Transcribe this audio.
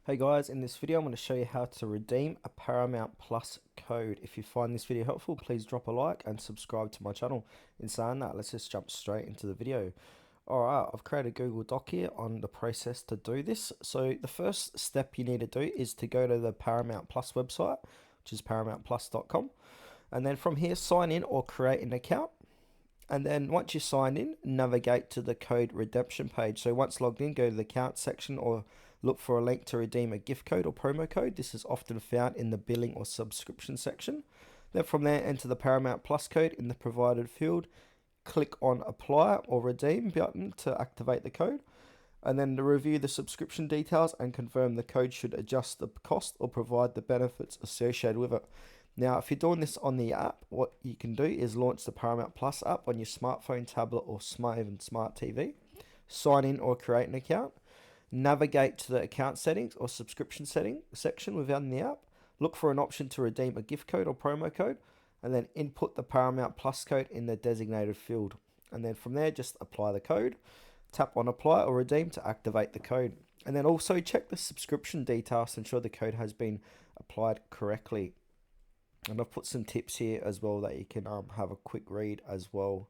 Hey guys, in this video I'm going to show you how to redeem a Paramount Plus code. If you find this video helpful, please drop a like and subscribe to my channel. In saying that, let's just jump straight into the video. Alright, I've created a Google Doc here on the process to do this. So the first step you need to do is to go to the Paramount Plus website, which is paramountplus.com. And then from here, sign in or create an account. And then once you sign in, navigate to the code redemption page. So once logged in, go to the account section or look for a link to redeem a gift code or promo code. This is often found in the billing or subscription section. Then from there, enter the Paramount Plus code in the provided field. Click on apply or redeem button to activate the code. And then to review the subscription details and confirm the code should adjust the cost or provide the benefits associated with it. Now, if you're doing this on the app, what you can do is launch the Paramount Plus app on your smartphone, tablet, or even smart TV. Sign in or create an account. Navigate to the account settings or subscription setting section within the app. Look for an option to redeem a gift code or promo code, and then input the Paramount Plus code in the designated field. And then from there, just apply the code. Tap on apply or redeem to activate the code. And then also check the subscription details to ensure the code has been applied correctly. And I've put some tips here as well that you can have a quick read as well.